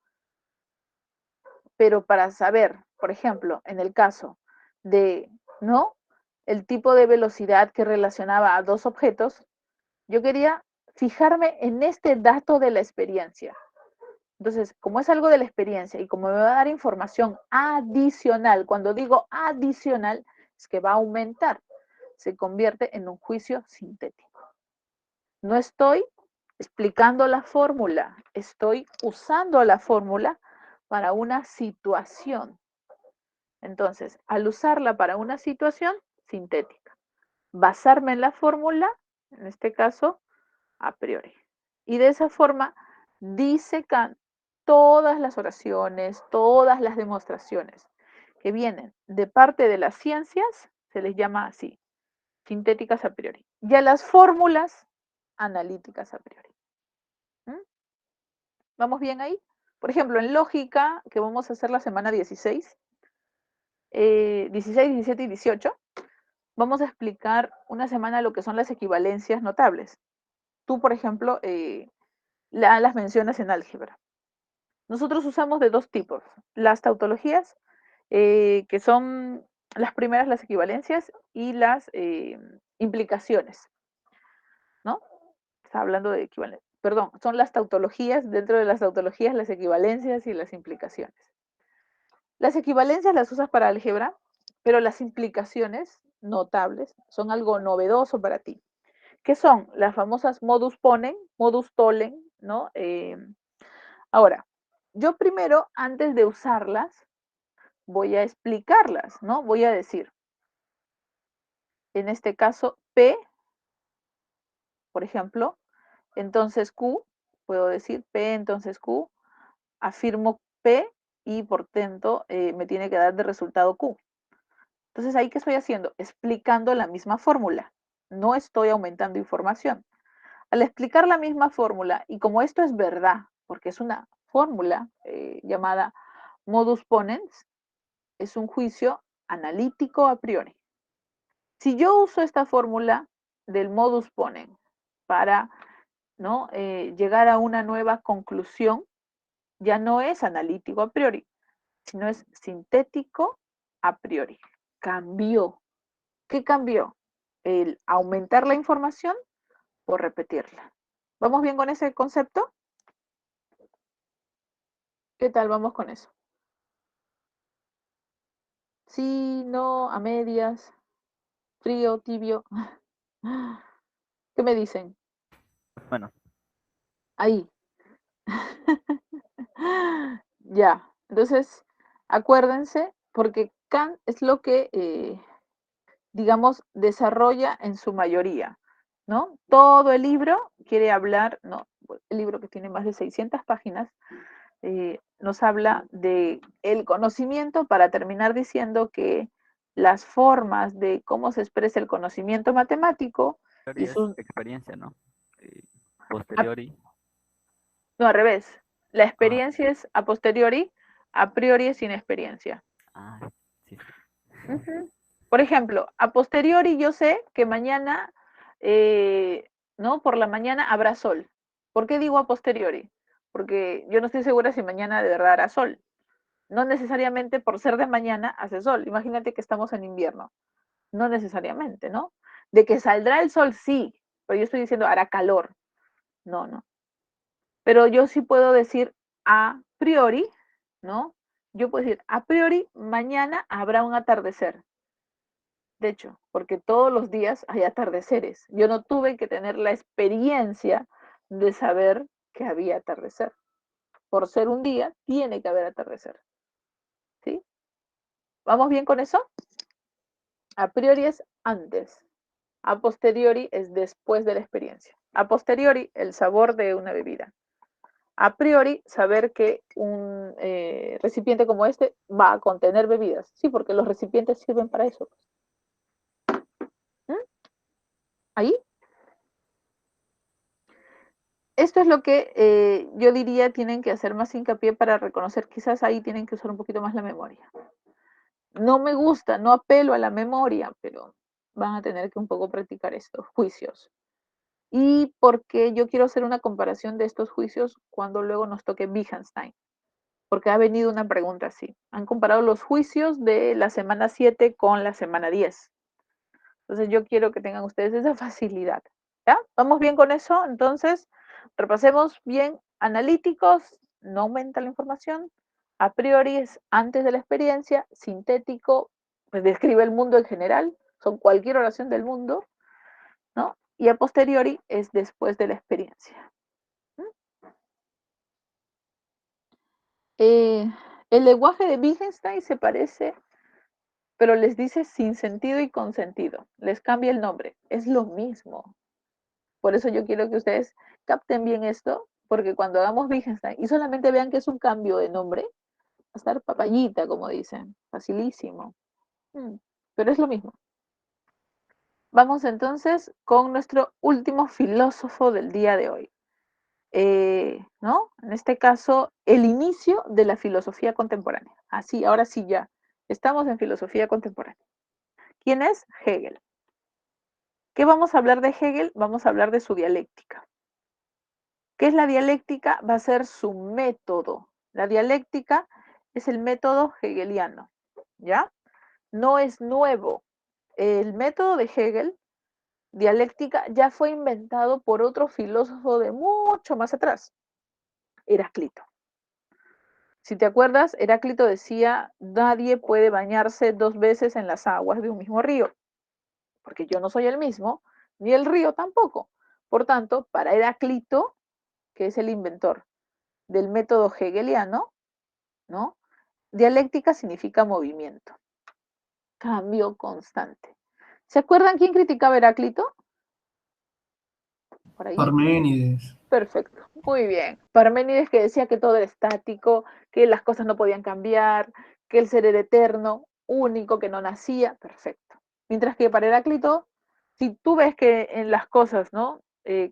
Pero para saber, por ejemplo, en el caso de, ¿no? El tipo de velocidad que relacionaba a dos objetos, yo quería fijarme en este dato de la experiencia. Entonces, como es algo de la experiencia y como me va a dar información adicional, cuando digo adicional, es que va a aumentar, se convierte en un juicio sintético. No estoy explicando la fórmula, estoy usando la fórmula para una situación. Entonces, al usarla para una situación sintética, basarme en la fórmula, en este caso, a priori. Y de esa forma, dice Kant, todas las oraciones, todas las demostraciones que vienen de parte de las ciencias, se les llama así, sintéticas a priori. Y a las fórmulas, analíticas a priori. ¿Mm? ¿Vamos bien ahí? Por ejemplo, en lógica, que vamos a hacer la semana 16, 16, 17 y 18, vamos a explicar una semana lo que son las equivalencias notables. Tú, por ejemplo, las mencionas en álgebra. Nosotros usamos de dos tipos, las tautologías, que son las primeras, las equivalencias, y las implicaciones, ¿no? Está hablando de equivalencias. Perdón, son las tautologías, dentro de las tautologías, las equivalencias y las implicaciones. Las equivalencias las usas para álgebra, pero las implicaciones notables son algo novedoso para ti, que son las famosas modus ponen, modus tollens, ¿no? Ahora, yo primero, antes de usarlas, voy a explicarlas, ¿no? Voy a decir, en este caso, P, por ejemplo, entonces Q, puedo decir P, entonces Q, afirmo P y por tanto me tiene que dar de resultado Q. Entonces, ¿ahí qué estoy haciendo? Explicando la misma fórmula. No estoy aumentando información. Al explicar la misma fórmula, y como esto es verdad, porque es una fórmula llamada modus ponens, es un juicio analítico a priori. Si yo uso esta fórmula del modus ponens para, ¿no? Llegar a una nueva conclusión, ya no es analítico a priori, sino es sintético a priori. Cambió. ¿Qué cambió? El aumentar la información por repetirla. ¿Vamos bien con ese concepto? ¿Qué tal vamos con eso? Sí, no, a medias, frío, tibio. ¿Qué me dicen? Bueno, Ahí. Ya. Entonces, acuérdense, porque Kant es lo que, digamos, desarrolla en su mayoría, ¿no? Todo el libro quiere hablar, ¿no? El libro que tiene más de 600 páginas, nos habla de el conocimiento para terminar diciendo que las formas de cómo se expresa el conocimiento matemático y Teoría es sus... experiencia, ¿no? Posteriori. No, al revés. La Ah, experiencia es a posteriori, a priori es sin experiencia. ah, sí. Ujú. Por ejemplo, a posteriori yo sé que mañana, ¿no? Por la mañana habrá sol. ¿Por qué digo a posteriori? Porque yo no estoy segura si mañana de verdad hará sol. No necesariamente por ser de mañana hace sol. Imagínate que estamos en invierno. No necesariamente, ¿no? De que saldrá el sol, sí, pero yo estoy diciendo hará calor. No, no. Pero yo sí puedo decir a priori, ¿no? Yo puedo decir a priori mañana habrá un atardecer. De hecho, porque todos los días hay atardeceres. Yo no tuve que tener la experiencia de saber que había atardecer. Por ser un día, tiene que haber atardecer. ¿Sí? ¿Vamos bien con eso? A priori es antes. A posteriori es después de la experiencia. A posteriori, el sabor de una bebida. A priori, saber que un recipiente como este va a contener bebidas. Sí, porque los recipientes sirven para eso. ¿Mm? ¿Ahí? Esto es lo que yo diría tienen que hacer más hincapié para reconocer, quizás ahí tienen que usar un poquito más la memoria. No me gusta, no apelo a la memoria, pero van a tener que un poco practicar estos juicios. Y porque yo quiero hacer una comparación de estos juicios cuando luego nos toque Wittgenstein, porque ha venido una pregunta así. Han comparado los juicios de la semana 7 con la semana 10. Entonces yo quiero que tengan ustedes esa facilidad. ¿Ya? ¿Vamos bien con eso? Entonces, repasemos bien. Analíticos, no aumenta la información. A priori es antes de la experiencia. Sintético, pues describe el mundo en general. Son cualquier oración del mundo, ¿no? Y a posteriori es después de la experiencia. Eh, el lenguaje de Wittgenstein se parece, pero les dice sin sentido y con sentido. Les cambia el nombre. Es lo mismo. Por eso yo quiero que ustedes capten bien esto, porque cuando hagamos Wittgenstein y solamente vean que es un cambio de nombre, va a estar papayita, como dicen, facilísimo. Pero es lo mismo. Vamos entonces con nuestro último filósofo del día de hoy. ¿No? En este caso, el inicio de la filosofía contemporánea. Así, ahora sí ya. Estamos en filosofía contemporánea. ¿Quién es? Hegel. ¿Qué vamos a hablar de Hegel? Vamos a hablar de su dialéctica. ¿Qué es la dialéctica? Va a ser su método. La dialéctica es el método hegeliano, ¿ya? No es nuevo. El método de Hegel, dialéctica, ya fue inventado por otro filósofo de mucho más atrás, Heráclito. Si te acuerdas, Heráclito decía, nadie puede bañarse 2 veces en las aguas de un mismo río, porque yo no soy el mismo, ni el río tampoco. Por tanto, para Heráclito, que es el inventor del método hegeliano, ¿no? Dialéctica significa movimiento, cambio constante. ¿Se acuerdan quién criticaba a Heráclito? Por ahí. Parménides. Perfecto, muy bien. Parménides, que decía que todo era estático, que las cosas no podían cambiar, que el ser era eterno, único, que no nacía. Perfecto. Mientras que para Heráclito, si tú ves que en las cosas, ¿no?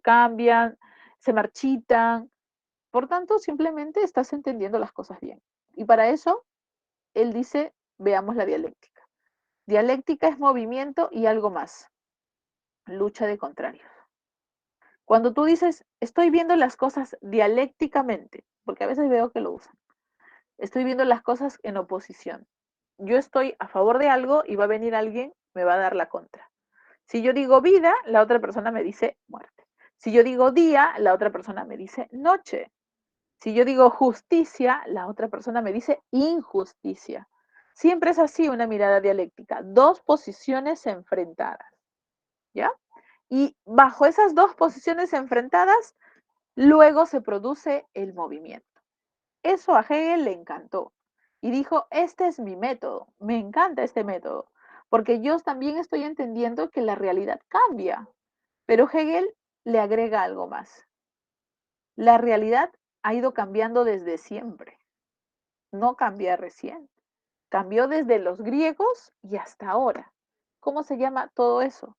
Cambian, se marchitan, por tanto, simplemente estás entendiendo las cosas bien. Y para eso, él dice, veamos la dialéctica. Dialéctica es movimiento y algo más, lucha de contrarios. Cuando tú dices, estoy viendo las cosas dialécticamente, porque a veces veo que lo usan, estoy viendo las cosas en oposición. Yo estoy a favor de algo y va a venir alguien, me va a dar la contra. Si yo digo vida, la otra persona me dice muerte. Si yo digo día, la otra persona me dice noche. Si yo digo justicia, la otra persona me dice injusticia. Siempre es así una mirada dialéctica, dos posiciones enfrentadas, ¿ya? Y bajo esas dos posiciones enfrentadas, luego se produce el movimiento. Eso a Hegel le encantó y dijo, este es mi método, me encanta este método, porque yo también estoy entendiendo que la realidad cambia, pero Hegel le agrega algo más. La realidad ha ido cambiando desde siempre. no cambia recién, cambió desde los griegos y hasta ahora. ¿Cómo se llama todo eso?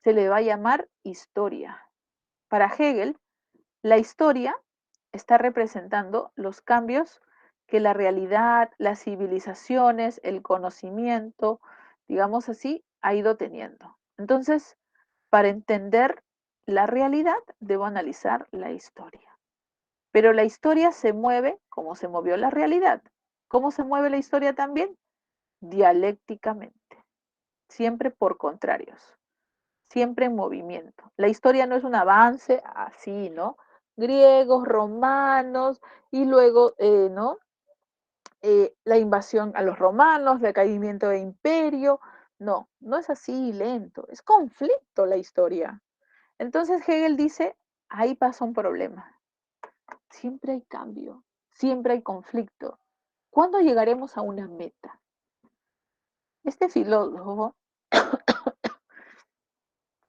Se le va a llamar historia. Para Hegel, la historia está representando los cambios que la realidad, las civilizaciones, el conocimiento, digamos así, ha ido teniendo. Entonces, para entender la realidad, debo analizar la historia. Pero la historia se mueve como se movió la realidad. ¿Cómo se mueve la historia también? Dialécticamente, siempre por contrarios, siempre en movimiento. La historia no es un avance así, ¿no? Griegos, romanos, y luego, ¿no? La invasión a los romanos, decaimiento de imperio. No, no es así lento, es conflicto la historia. Entonces Hegel dice, ahí pasa un problema. Siempre hay cambio, siempre hay conflicto. ¿Cuándo llegaremos a una meta? Este filósofo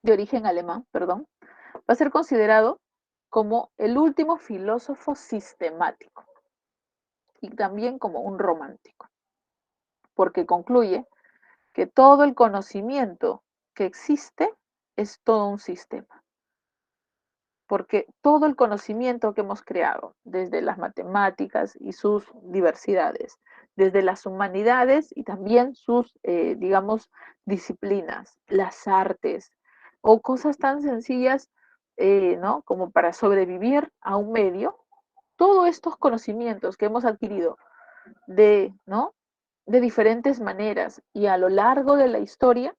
de origen alemán, perdón, va a ser considerado como el último filósofo sistemático y también como un romántico, porque concluye que todo el conocimiento que existe es todo un sistema, porque todo el conocimiento que hemos creado, desde las matemáticas y sus diversidades, desde las humanidades y también sus, digamos, disciplinas, las artes, o cosas tan sencillas, ¿no? Como para sobrevivir a un medio, todos estos conocimientos que hemos adquirido ¿no? De diferentes maneras y a lo largo de la historia,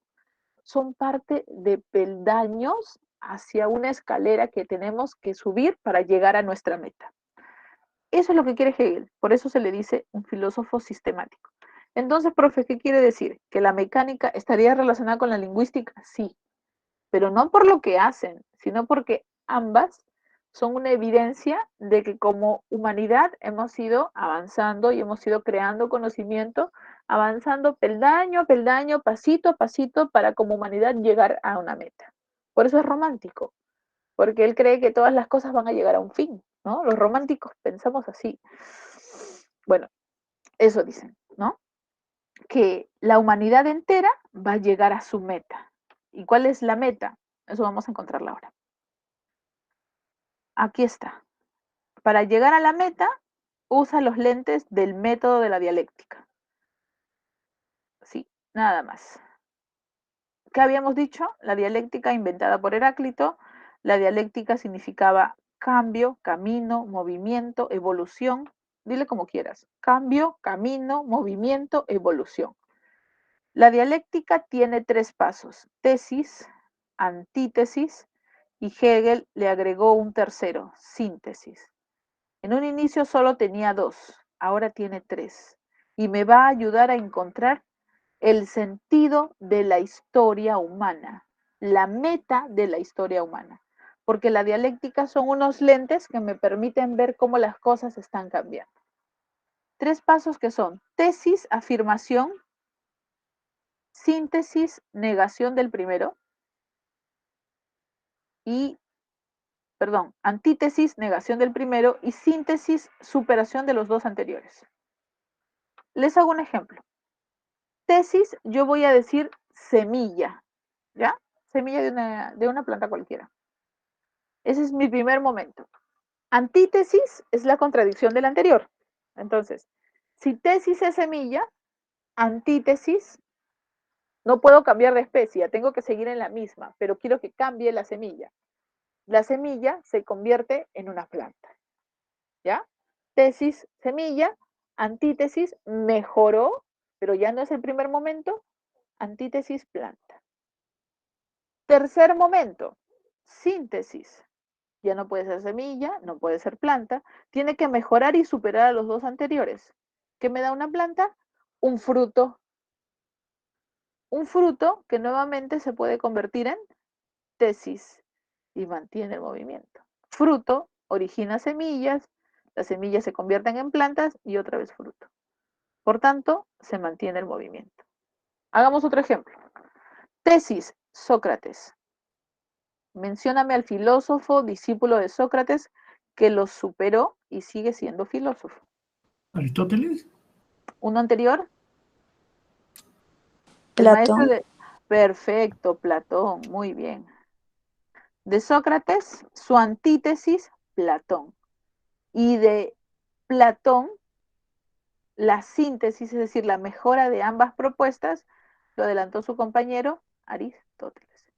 son parte de peldaños hacia una escalera que tenemos que subir para llegar a nuestra meta. Eso es lo que quiere Hegel, por eso se le dice un filósofo sistemático. Entonces, profe, ¿qué quiere decir? ¿Que la mecánica estaría relacionada con la lingüística? Sí, pero no por lo que hacen, sino porque ambas son una evidencia de que como humanidad hemos ido avanzando y hemos ido creando conocimiento, avanzando peldaño a peldaño, pasito a pasito, para como humanidad llegar a una meta. Por eso es romántico, porque él cree que todas las cosas van a llegar a un fin, ¿no? Los románticos pensamos así. Bueno, eso dicen, ¿no? Que la humanidad entera va a llegar a su meta. ¿Y cuál es la meta? Eso vamos a encontrarla ahora. Aquí está. Para llegar a la meta, usa los lentes del método de la dialéctica. Sí, nada más. ¿Qué habíamos dicho? La dialéctica inventada por Heráclito. La dialéctica significaba cambio, camino, movimiento, evolución. Dile como quieras. Cambio, camino, movimiento, evolución. La dialéctica tiene 3 pasos: tesis, antítesis, y Hegel le agregó un tercero, síntesis. En un inicio solo tenía 2, ahora tiene 3, y me va a ayudar a encontrar el sentido de la historia humana, la meta de la historia humana, porque la dialéctica son unos lentes que me permiten ver cómo las cosas están cambiando. 3 pasos que son tesis, afirmación, síntesis, negación del primero, y, perdón, antítesis, negación del primero, y síntesis, superación de los 2 anteriores. Les hago un ejemplo. Tesis, yo voy a decir semilla, ¿ya? Semilla de una planta cualquiera. Ese es mi primer momento. Antítesis es la contradicción del anterior. Entonces, si tesis es semilla, antítesis, no puedo cambiar de especie, tengo que seguir en la misma, pero quiero que cambie la semilla. La semilla se convierte en una planta, ¿ya? Tesis, semilla, antítesis, mejoró, pero ya no es el primer momento, antítesis, planta. Tercer momento, síntesis. Ya no puede ser semilla, no puede ser planta, tiene que mejorar y superar a los 2 anteriores. ¿Qué me da una planta? Un fruto. Un fruto que nuevamente se puede convertir en tesis y mantiene el movimiento. Fruto origina semillas, las semillas se convierten en plantas y otra vez fruto. Por tanto, se mantiene el movimiento. Hagamos otro ejemplo. Tesis, Sócrates. Mencióname al filósofo, discípulo de Sócrates, que lo superó y sigue siendo filósofo. ¿Aristóteles? ¿Uno anterior? El maestro Platón. de... Perfecto, Platón, muy bien. De Sócrates, su antítesis, Platón. Y de Platón, la síntesis, es decir, la mejora de ambas propuestas, lo adelantó su compañero Aristóteles.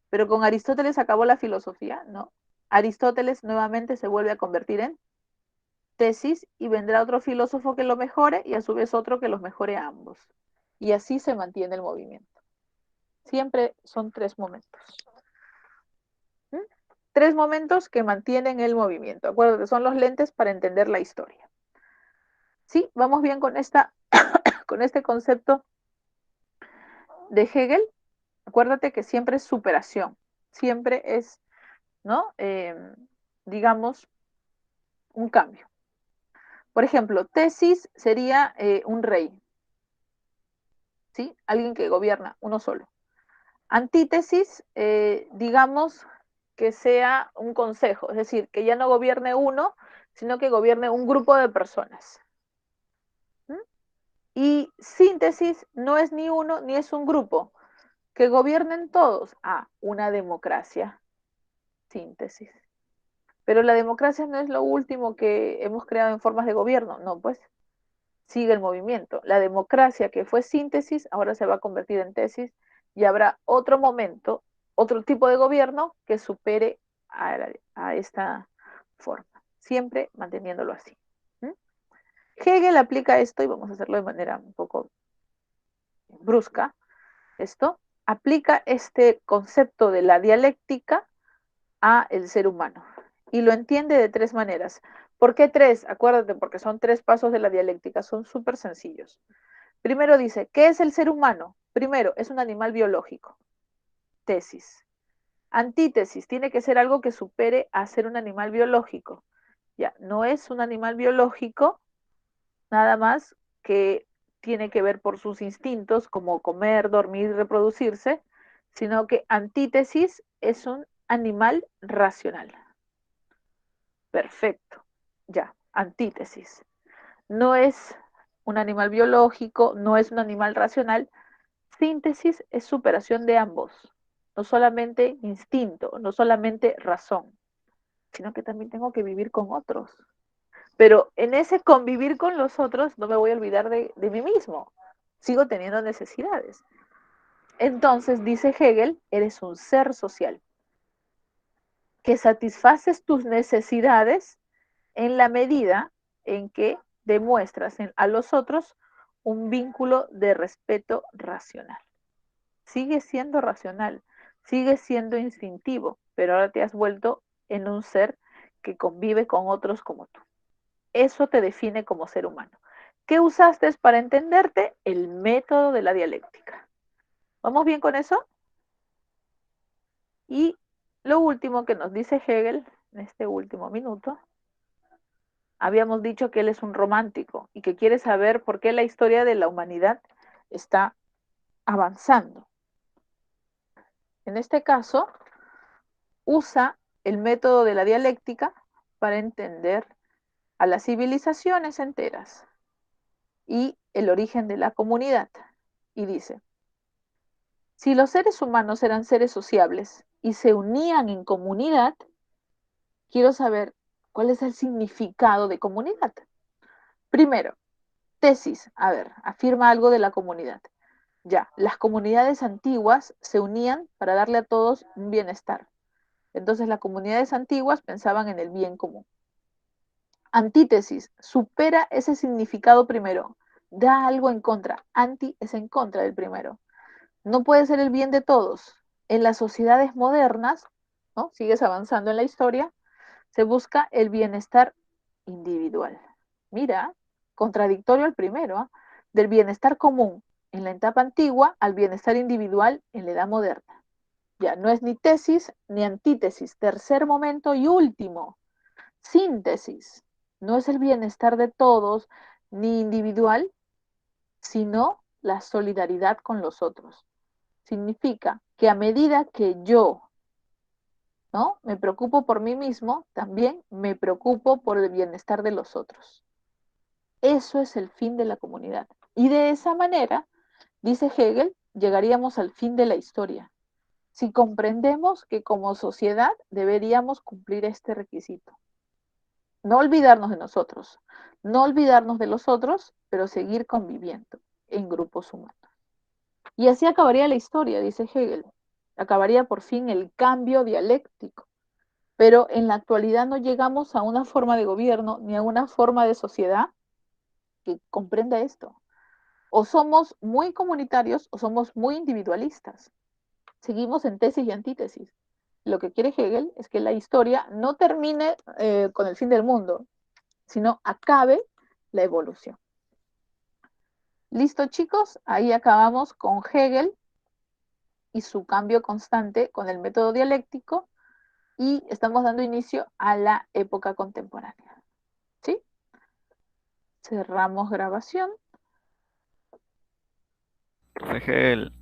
Pero con Aristóteles acabó la filosofía, ¿no? Aristóteles nuevamente se vuelve a convertir en tesis y vendrá otro filósofo que lo mejore y a su vez otro que los mejore a ambos. Y así se mantiene el movimiento. Siempre son tres momentos. ¿Mm? Tres momentos que mantienen el movimiento. Acuérdate, son los lentes para entender la historia. Sí, vamos bien con con este concepto de Hegel. Acuérdate que siempre es superación, siempre es, ¿no? Digamos, un cambio. Por ejemplo, tesis sería un rey, ¿sí? Alguien que gobierna, uno solo. Antítesis, digamos que sea un consejo, es decir, que ya no gobierne uno, sino que gobierne un grupo de personas. ¿Mm? Y síntesis no es ni uno ni es un grupo, que gobiernen todos. Una democracia. Síntesis. Pero la democracia no es lo último que hemos creado en formas de gobierno, no, pues sigue el movimiento. La democracia que fue síntesis ahora se va a convertir en tesis y habrá otro momento, otro tipo de gobierno que supere a esta forma, siempre manteniéndolo así. ¿Mm? Hegel aplica esto y vamos a hacerlo de manera un poco brusca. Esto aplica este concepto de la dialéctica a el ser humano y lo entiende de tres maneras. ¿Por qué tres? Acuérdate, porque son tres pasos de la dialéctica, son súper sencillos. Primero dice, ¿qué es el ser humano? Primero, es un animal biológico. Tesis. Antítesis, tiene que ser algo que supere a ser un animal biológico. Ya, no es un animal biológico, nada más que tiene que ver por sus instintos, como comer, dormir, reproducirse, sino que antítesis es un animal racional. Perfecto. Ya, antítesis. No es un animal biológico, no es un animal racional. Síntesis es superación de ambos. No solamente instinto, no solamente razón, sino que también tengo que vivir con otros. Pero en ese convivir con los otros no me voy a olvidar de mí mismo. Sigo teniendo necesidades. Entonces, dice Hegel, eres un ser social, que satisfaces tus necesidades en la medida en que demuestras a los otros un vínculo de respeto racional. Sigue siendo racional, sigue siendo instintivo, pero ahora te has vuelto en un ser que convive con otros como tú. Eso te define como ser humano. ¿Qué usaste para entenderte? El método de la dialéctica. ¿Vamos bien con eso? Y lo último que nos dice Hegel en este último minuto, habíamos dicho que él es un romántico y que quiere saber por qué la historia de la humanidad está avanzando. En este caso, usa el método de la dialéctica para entender a las civilizaciones enteras y el origen de la comunidad. Y dice, si los seres humanos eran seres sociables y se unían en comunidad, quiero saber cuál es el significado de comunidad. Primero, tesis, a ver, afirma algo de la comunidad. Ya, las comunidades antiguas se unían para darle a todos un bienestar. Entonces las comunidades antiguas pensaban en el bien común. Antítesis, supera ese significado primero, da algo en contra. Anti es en contra del primero. No puede ser el bien de todos. En las sociedades modernas, ¿no? Sigues avanzando en la historia, se busca el bienestar individual. Mira, contradictorio al primero, ¿eh? Del bienestar común en la etapa antigua al bienestar individual en la edad moderna. Ya, no es ni tesis ni antítesis. Tercer momento y último, síntesis. No es el bienestar de todos ni individual, sino la solidaridad con los otros. Significa que a medida que yo, ¿no?, me preocupo por mí mismo, también me preocupo por el bienestar de los otros. Eso es el fin de la comunidad. Y de esa manera, dice Hegel, llegaríamos al fin de la historia. Si comprendemos que como sociedad deberíamos cumplir este requisito. No olvidarnos de nosotros, no olvidarnos de los otros, pero seguir conviviendo en grupos humanos. Y así acabaría la historia, dice Hegel. Acabaría por fin el cambio dialéctico. Pero en la actualidad no llegamos a una forma de gobierno ni a una forma de sociedad que comprenda esto. O somos muy comunitarios o somos muy individualistas. Seguimos en tesis y antítesis. Lo que quiere Hegel es que la historia no termine con el fin del mundo, sino acabe la evolución. Listo, chicos, ahí acabamos con Hegel y su cambio constante con el método dialéctico y estamos dando inicio a la época contemporánea. ¿Sí? Cerramos grabación. Profe Hegel,